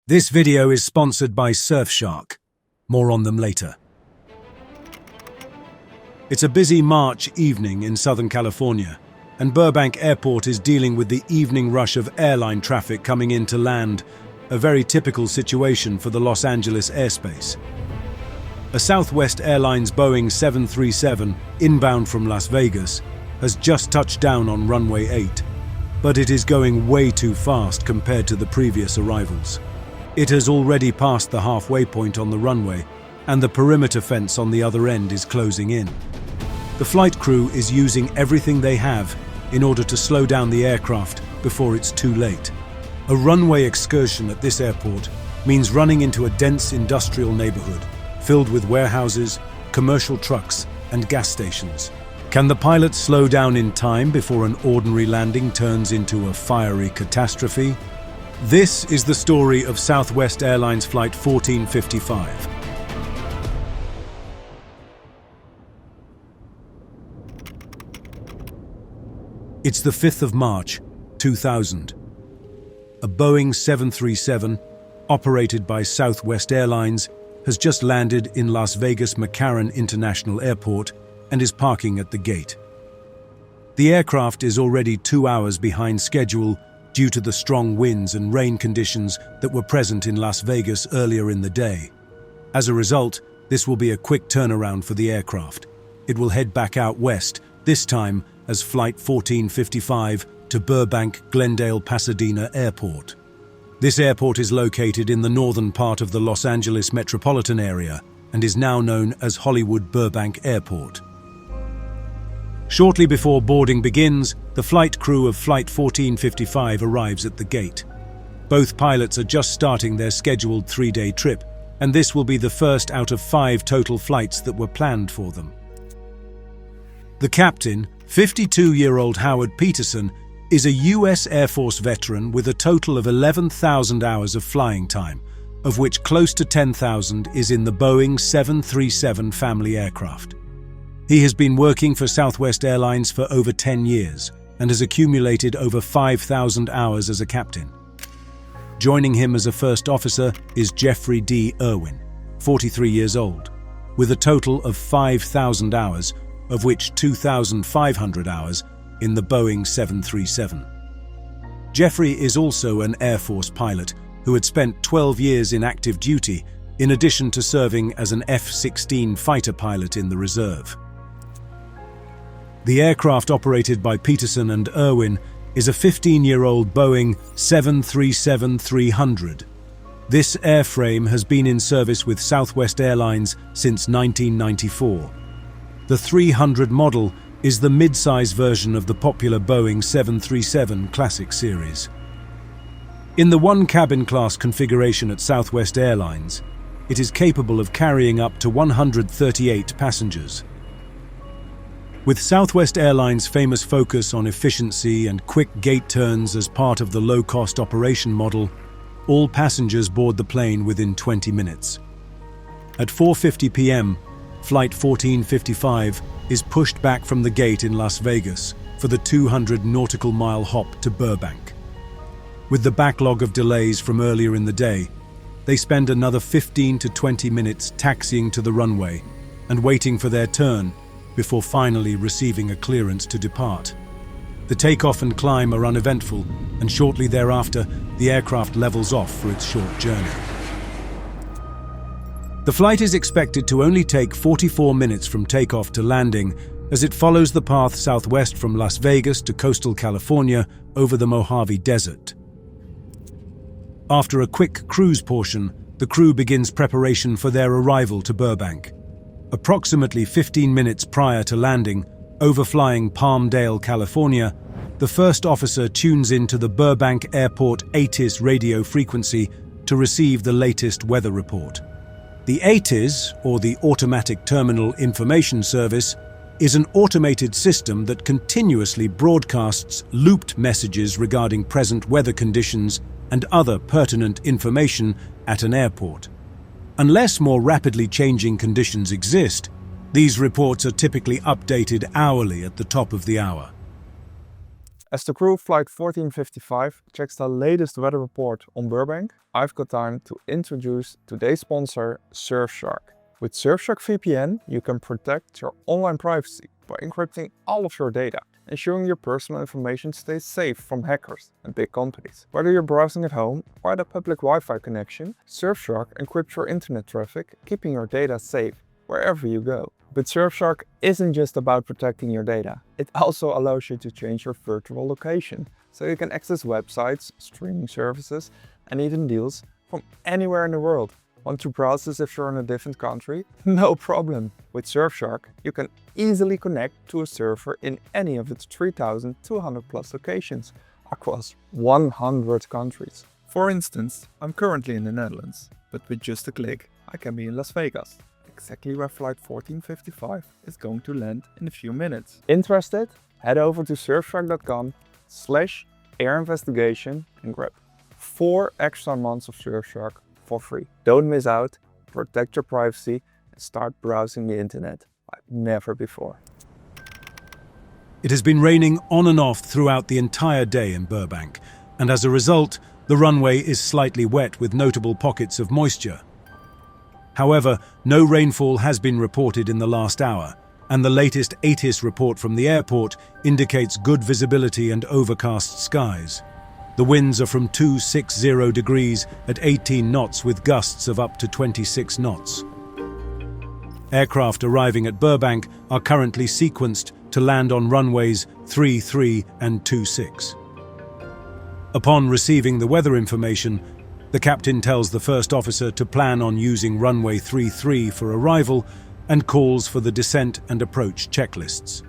This video is sponsored by Surfshark. More on them later. It's a busy March evening in Southern California, and Burbank Airport is dealing with the evening rush of airline traffic coming in to land, a very typical situation for the Los Angeles airspace. A Southwest Airlines Boeing 737, inbound from Las Vegas, has just touched down on runway 8, but it is going way too fast compared to the previous arrivals. It has already passed the halfway point on the runway, and the perimeter fence on the other end is closing in. The flight crew is using everything they have in order to slow down the aircraft before it's too late. A runway excursion at this airport means running into a dense industrial neighborhood filled with warehouses, commercial trucks, and gas stations. Can the pilot slow down in time before an ordinary landing turns into a fiery catastrophe? This is the story of Southwest Airlines Flight 1455. It's the 5th of March, 2000. A Boeing 737, operated by Southwest Airlines, has just landed in Las Vegas McCarran International Airport and is parking at the gate. The aircraft is already 2 hours behind schedule due to the strong winds and rain conditions that were present in Las Vegas earlier in the day. As a result, this will be a quick turnaround for the aircraft. It will head back out west, this time as Flight 1455 to Burbank Glendale Pasadena Airport. This airport is located in the northern part of the Los Angeles metropolitan area and is now known as Hollywood Burbank Airport. Shortly before boarding begins, the flight crew of Flight 1455 arrives at the gate. Both pilots are just starting their scheduled 3-day trip, and this will be the first out of 5 total flights that were planned for them. The captain, 52-year-old Howard Peterson, is a U.S. Air Force veteran with a total of 11,000 hours of flying time, of which close to 10,000 is in the Boeing 737 family aircraft. He has been working for Southwest Airlines for over 10 years and has accumulated over 5,000 hours as a captain. Joining him as a first officer is Jeffrey D. Irwin, 43 years old, with a total of 5,000 hours, of which 2,500 hours in the Boeing 737. Jeffrey is also an Air Force pilot who had spent 12 years in active duty, in addition to serving as an F-16 fighter pilot in the reserve. The aircraft operated by Peterson and Irwin is a 15-year-old Boeing 737-300. This airframe has been in service with Southwest Airlines since 1994. The 300 model is the mid-size version of the popular Boeing 737 Classic series. In the one-cabin class configuration at Southwest Airlines, it is capable of carrying up to 138 passengers. With Southwest Airlines' famous focus on efficiency and quick gate turns as part of the low-cost operation model, all passengers board the plane within 20 minutes. At 4:50 p.m., Flight 1455 is pushed back from the gate in Las Vegas for the 200 nautical mile hop to Burbank. With the backlog of delays from earlier in the day, they spend another 15 to 20 minutes taxiing to the runway and waiting for their turn before finally receiving a clearance to depart. The takeoff and climb are uneventful, and shortly thereafter, the aircraft levels off for its short journey. The flight is expected to only take 44 minutes from takeoff to landing, as it follows the path southwest from Las Vegas to coastal California over the Mojave Desert. After a quick cruise portion, the crew begins preparation for their arrival to Burbank. Approximately 15 minutes prior to landing, overflying Palmdale, California, the first officer tunes into the Burbank Airport ATIS radio frequency to receive the latest weather report. The ATIS, or the Automatic Terminal Information Service, is an automated system that continuously broadcasts looped messages regarding present weather conditions and other pertinent information at an airport. Unless more rapidly changing conditions exist, these reports are typically updated hourly at the top of the hour. As the crew of Flight 1455 checks the latest weather report on Burbank, I've got time to introduce today's sponsor, Surfshark. With Surfshark VPN, you can protect your online privacy by encrypting all of your data, ensuring your personal information stays safe from hackers and big companies. Whether you're browsing at home or at a public Wi-Fi connection, Surfshark encrypts your internet traffic, keeping your data safe wherever you go. But Surfshark isn't just about protecting your data. It also allows you to change your virtual location, so you can access websites, streaming services, and even deals from anywhere in the world. Want to browse as if you're in a different country? No problem. With Surfshark, you can easily connect to a server in any of its 3,200 plus locations across 100 countries. For instance, I'm currently in the Netherlands, but with just a click, I can be in Las Vegas, exactly where Flight 1455 is going to land in a few minutes. Interested? Head over to surfshark.com/airinvestigation and grab 4 extra months of Surfshark for free. Don't miss out, protect your privacy, and start browsing the internet like never before. It has been raining on and off throughout the entire day in Burbank, and as a result, the runway is slightly wet with notable pockets of moisture. However, no rainfall has been reported in the last hour, and the latest ATIS report from the airport indicates good visibility and overcast skies. The winds are from 260 degrees at 18 knots with gusts of up to 26 knots. Aircraft arriving at Burbank are currently sequenced to land on runways 33 and 26. Upon receiving the weather information, the captain tells the first officer to plan on using runway 33 for arrival and calls for the descent and approach checklists.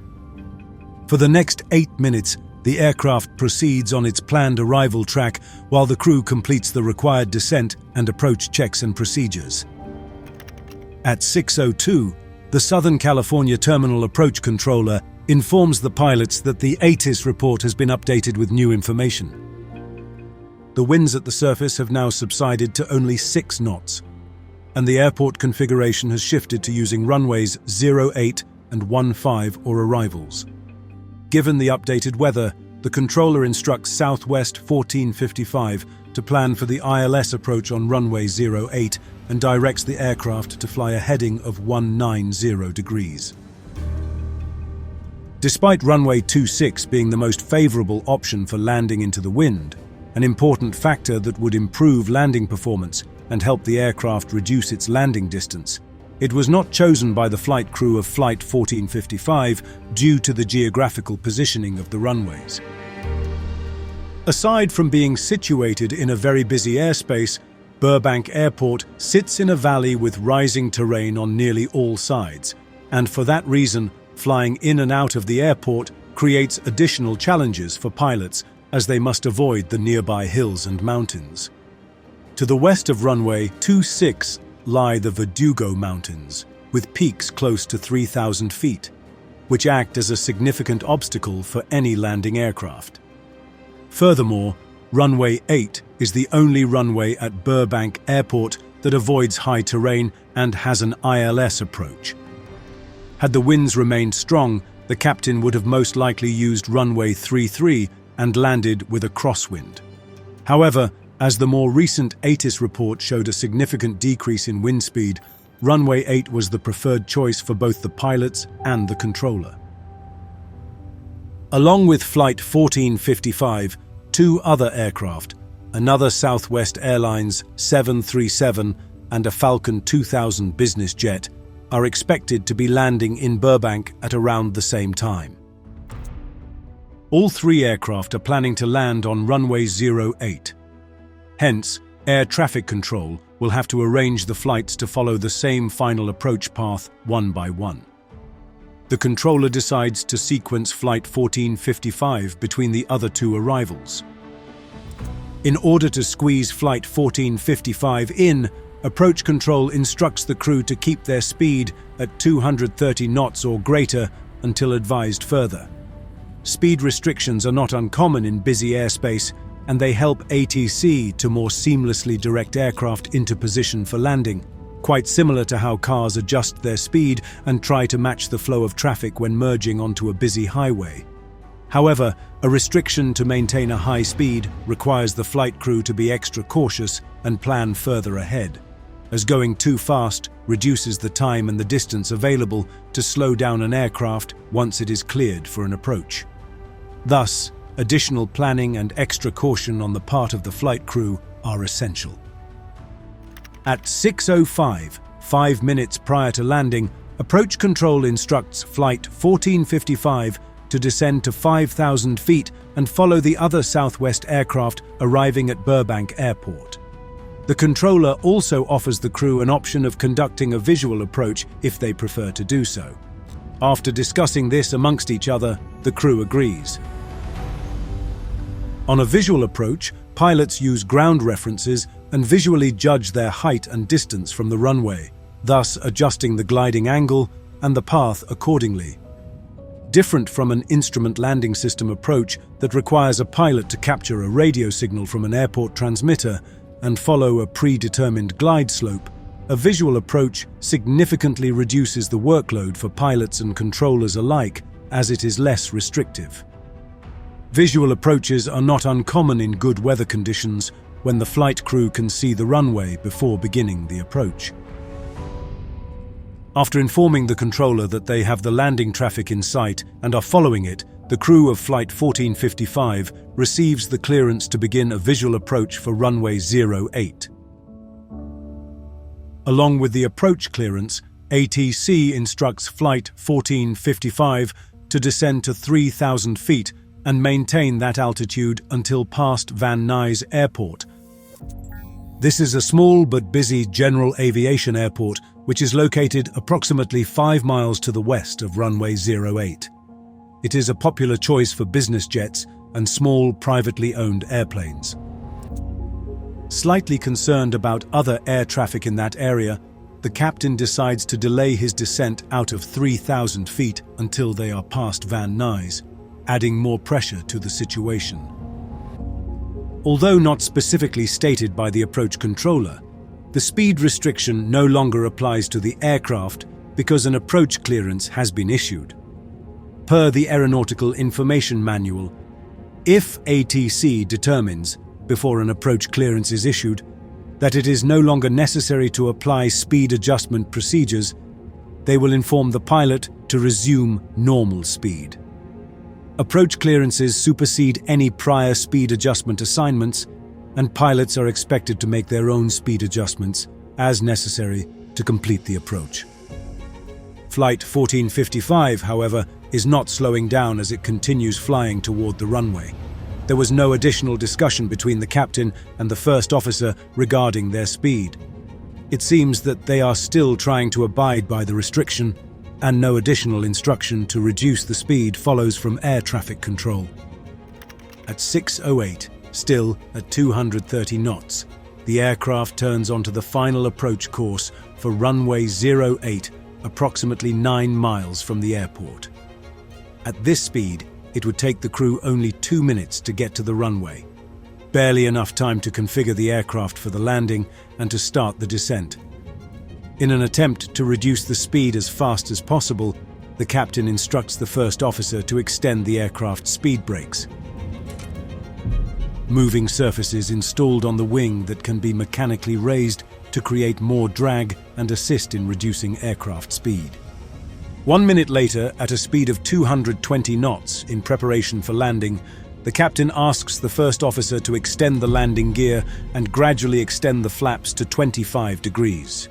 For the next 8 minutes, the aircraft proceeds on its planned arrival track while the crew completes the required descent and approach checks and procedures. At 6:02, the Southern California Terminal Approach Controller informs the pilots that the ATIS report has been updated with new information. The winds at the surface have now subsided to only 6 knots, and the airport configuration has shifted to using runways 08 and 15 or arrivals. Given the updated weather, the controller instructs Southwest 1455 to plan for the ILS approach on runway 08 and directs the aircraft to fly a heading of 190 degrees. Despite runway 26 being the most favorable option for landing into the wind, an important factor that would improve landing performance and help the aircraft reduce its landing distance, it was not chosen by the flight crew of Flight 1455 due to the geographical positioning of the runways. Aside from being situated in a very busy airspace, Burbank Airport sits in a valley with rising terrain on nearly all sides, and for that reason, flying in and out of the airport creates additional challenges for pilots as they must avoid the nearby hills and mountains. To the west of runway 26 lie the Verdugo Mountains, with peaks close to 3,000 feet, which act as a significant obstacle for any landing aircraft. Furthermore, runway 8 is the only runway at Burbank Airport that avoids high terrain and has an ILS approach. Had the winds remained strong, the captain would have most likely used runway 33 and landed with a crosswind. However, as the more recent ATIS report showed a significant decrease in wind speed, runway 8 was the preferred choice for both the pilots and the controller. Along with Flight 1455, 2 other aircraft, another Southwest Airlines 737 and a Falcon 2000 business jet, are expected to be landing in Burbank at around the same time. All 3 aircraft are planning to land on runway 08. Hence, air traffic control will have to arrange the flights to follow the same final approach path one by one. The controller decides to sequence Flight 1455 between the other 2 arrivals. In order to squeeze Flight 1455 in, approach control instructs the crew to keep their speed at 230 knots or greater until advised further. Speed restrictions are not uncommon in busy airspace, and they help ATC to more seamlessly direct aircraft into position for landing, quite similar to how cars adjust their speed and try to match the flow of traffic when merging onto a busy highway. However, a restriction to maintain a high speed requires the flight crew to be extra cautious and plan further ahead, as going too fast reduces the time and the distance available to slow down an aircraft once it is cleared for an approach. Thus, additional planning and extra caution on the part of the flight crew are essential. At 6:05, 5 minutes prior to landing, approach control instructs Flight 1455 to descend to 5,000 feet and follow the other Southwest aircraft arriving at Burbank Airport. The controller also offers the crew an option of conducting a visual approach if they prefer to do so. After discussing this amongst each other, the crew agrees. On a visual approach, pilots use ground references and visually judge their height and distance from the runway, thus adjusting the gliding angle and the path accordingly. Different from an instrument landing system approach that requires a pilot to capture a radio signal from an airport transmitter and follow a predetermined glide slope, a visual approach significantly reduces the workload for pilots and controllers alike, as it is less restrictive. Visual approaches are not uncommon in good weather conditions when the flight crew can see the runway before beginning the approach. After informing the controller that they have the landing traffic in sight and are following it, the crew of Flight 1455 receives the clearance to begin a visual approach for runway 08. Along with the approach clearance, ATC instructs Flight 1455 to descend to 3,000 feet and maintain that altitude until past Van Nuys Airport. This is a small but busy general aviation airport which is located approximately 5 miles to the west of runway 08. It is a popular choice for business jets and small privately owned airplanes. Slightly concerned about other air traffic in that area, the captain decides to delay his descent out of 3,000 feet until they are past Van Nuys, adding more pressure to the situation. Although not specifically stated by the approach controller, the speed restriction no longer applies to the aircraft because an approach clearance has been issued. Per the Aeronautical Information Manual, if ATC determines, before an approach clearance is issued, that it is no longer necessary to apply speed adjustment procedures, they will inform the pilot to resume normal speed. Approach clearances supersede any prior speed adjustment assignments, and pilots are expected to make their own speed adjustments as necessary to complete the approach. Flight 1455, however, is not slowing down as it continues flying toward the runway. There was no additional discussion between the captain and the first officer regarding their speed. It seems that they are still trying to abide by the restriction, and no additional instruction to reduce the speed follows from air traffic control. At 6:08, still at 230 knots, the aircraft turns onto the final approach course for runway 08, approximately 9 miles from the airport. At this speed, it would take the crew only 2 minutes to get to the runway, barely enough time to configure the aircraft for the landing and to start the descent. In an attempt to reduce the speed as fast as possible, the captain instructs the first officer to extend the aircraft's speed brakes. Moving surfaces installed on the wing that can be mechanically raised to create more drag and assist in reducing aircraft speed. 1 minute later, at a speed of 220 knots in preparation for landing, the captain asks the first officer to extend the landing gear and gradually extend the flaps to 25 degrees.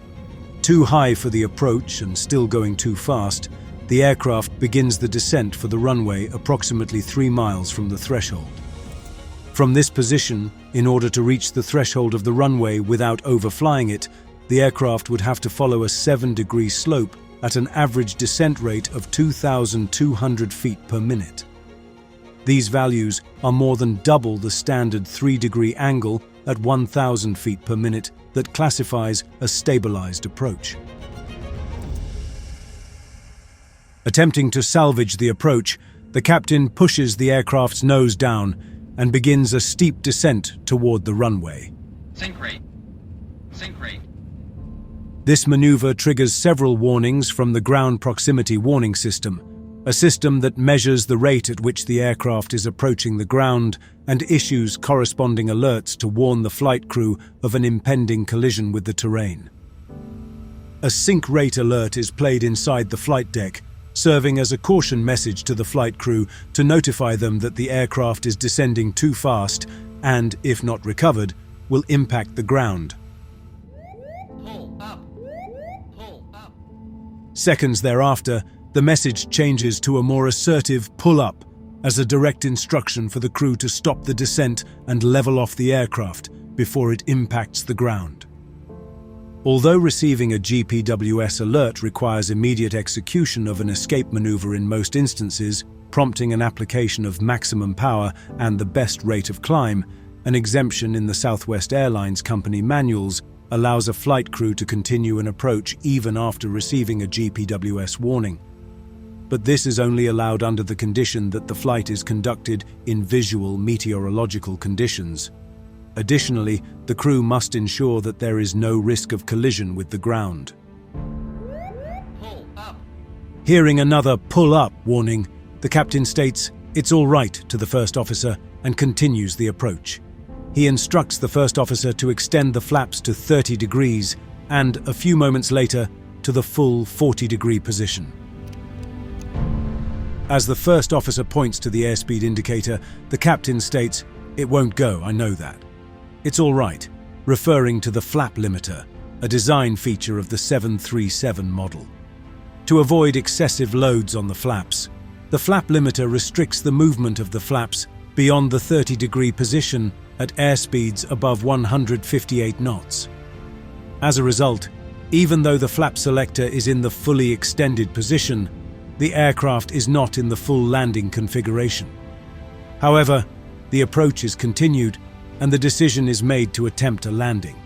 Too high for the approach and still going too fast, the aircraft begins the descent for the runway approximately 3 miles from the threshold. From this position, in order to reach the threshold of the runway without overflying it, the aircraft would have to follow a 7-degree slope at an average descent rate of 2,200 feet per minute. These values are more than double the standard 3-degree angle at 1,000 feet per minute that classifies a stabilized approach. Attempting to salvage the approach, the captain pushes the aircraft's nose down and begins a steep descent toward the runway. Sink rate. Sink rate. This maneuver triggers several warnings from the ground proximity warning system, a system that measures the rate at which the aircraft is approaching the ground and issues corresponding alerts to warn the flight crew of an impending collision with the terrain. A sink rate alert is played inside the flight deck, serving as a caution message to the flight crew to notify them that the aircraft is descending too fast and, if not recovered, will impact the ground. Pull up. Pull up. Seconds thereafter, the message changes to a more assertive pull up as a direct instruction for the crew to stop the descent and level off the aircraft before it impacts the ground. Although receiving a GPWS alert requires immediate execution of an escape maneuver in most instances, prompting an application of maximum power and the best rate of climb, an exemption in the Southwest Airlines Company manuals allows a flight crew to continue an approach even after receiving a GPWS warning. But this is only allowed under the condition that the flight is conducted in visual meteorological conditions. Additionally, the crew must ensure that there is no risk of collision with the ground. Pull up. Hearing another pull up warning, the captain states, "It's all right," to the first officer and continues the approach. He instructs the first officer to extend the flaps to 30 degrees and, a few moments later, to the full 40-degree position. As the first officer points to the airspeed indicator, the captain states, "It won't go, I know that. It's all right," referring to the flap limiter, a design feature of the 737 model. To avoid excessive loads on the flaps, the flap limiter restricts the movement of the flaps beyond the 30-degree position at airspeeds above 158 knots. As a result, even though the flap selector is in the fully extended position, the aircraft is not in the full landing configuration. However, the approach is continued and the decision is made to attempt a landing.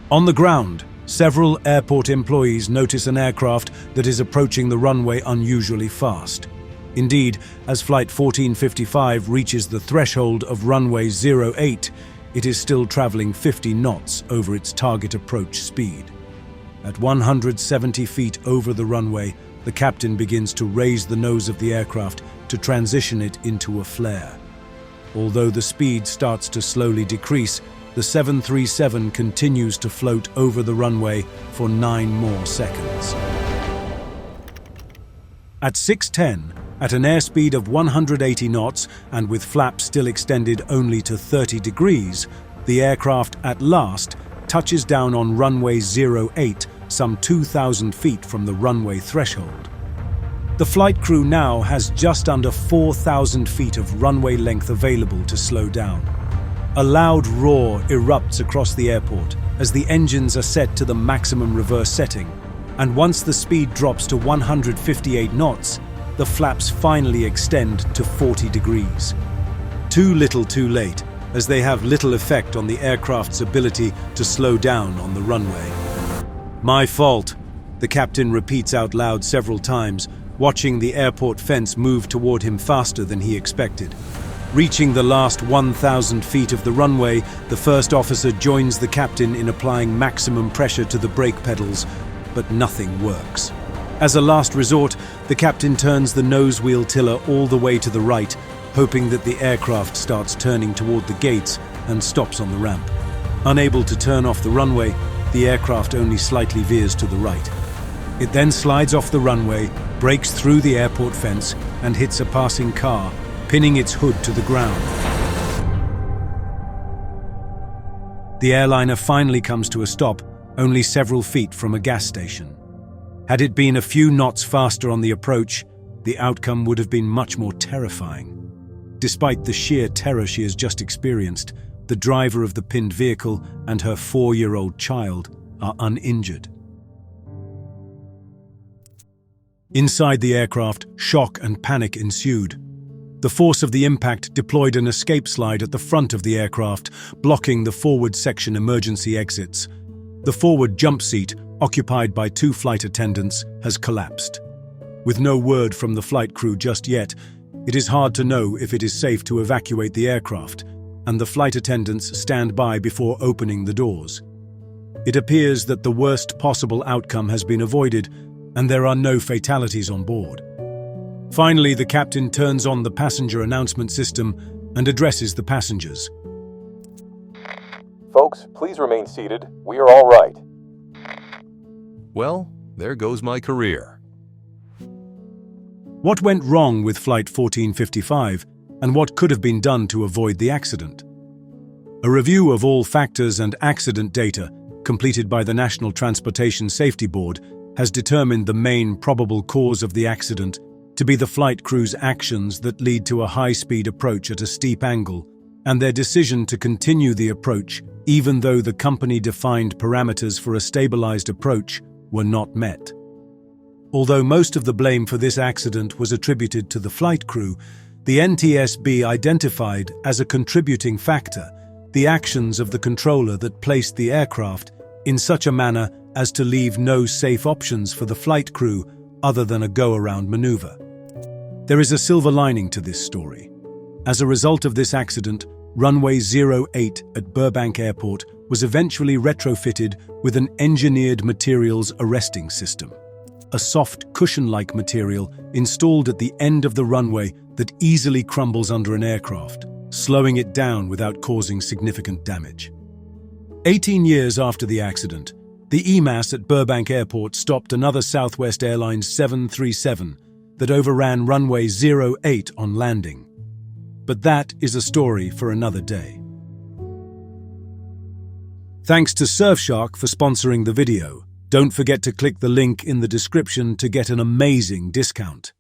On the ground, several airport employees notice an aircraft that is approaching the runway unusually fast. Indeed, as Flight 1455 reaches the threshold of runway 08, it is still traveling 50 knots over its target approach speed. At 170 feet over the runway, the captain begins to raise the nose of the aircraft to transition it into a flare. Although the speed starts to slowly decrease, the 737 continues to float over the runway for 9 more seconds. At 6:10, at an airspeed of 180 knots and with flaps still extended only to 30 degrees, the aircraft at last touches down on runway 08, some 2,000 feet from the runway threshold. The flight crew now has just under 4,000 feet of runway length available to slow down. A loud roar erupts across the airport as the engines are set to the maximum reverse setting, and once the speed drops to 158 knots, the flaps finally extend to 40 degrees. Too little too late, as they have little effect on the aircraft's ability to slow down on the runway. "My fault," the captain repeats out loud several times, watching the airport fence move toward him faster than he expected. Reaching the last 1,000 feet of the runway, the first officer joins the captain in applying maximum pressure to the brake pedals, but nothing works. As a last resort, the captain turns the nose wheel tiller all the way to the right, hoping that the aircraft starts turning toward the gates and stops on the ramp. Unable to turn off the runway, the aircraft only slightly veers to the right. It then slides off the runway, breaks through the airport fence, and hits a passing car, pinning its hood to the ground. The airliner finally comes to a stop, only several feet from a gas station. Had it been a few knots faster on the approach, the outcome would have been much more terrifying. Despite the sheer terror she has just experienced, the driver of the pinned vehicle and her 4-year-old child are uninjured. Inside the aircraft, shock and panic ensued. The force of the impact deployed an escape slide at the front of the aircraft, blocking the forward section emergency exits. The forward jump seat, occupied by 2 flight attendants, has collapsed. With no word from the flight crew just yet, it is hard to know if it is safe to evacuate the aircraft, and the flight attendants stand by before opening the doors. It appears that the worst possible outcome has been avoided, and there are no fatalities on board. Finally, the captain turns on the passenger announcement system and addresses the passengers. Folks, please remain seated. We are all right. Well, there goes my career. What went wrong with Flight 1455, and what could have been done to avoid the accident? A review of all factors and accident data, completed by the National Transportation Safety Board, has determined the main probable cause of the accident to be the flight crew's actions that lead to a high-speed approach at a steep angle, and their decision to continue the approach even though the company-defined parameters for a stabilized approach were not met. Although most of the blame for this accident was attributed to the flight crew, the NTSB identified as a contributing factor the actions of the controller that placed the aircraft in such a manner as to leave no safe options for the flight crew other than a go-around maneuver. There is a silver lining to this story. As a result of this accident, runway 08 at Burbank Airport was eventually retrofitted with an engineered materials arresting system, a soft cushion-like material installed at the end of the runway that easily crumbles under an aircraft, slowing it down without causing significant damage. 18 years after the accident, the EMAS at Burbank Airport stopped another Southwest Airlines 737 that overran runway 08 on landing. But that is a story for another day. Thanks to Surfshark for sponsoring the video. Don't forget to click the link in the description to get an amazing discount.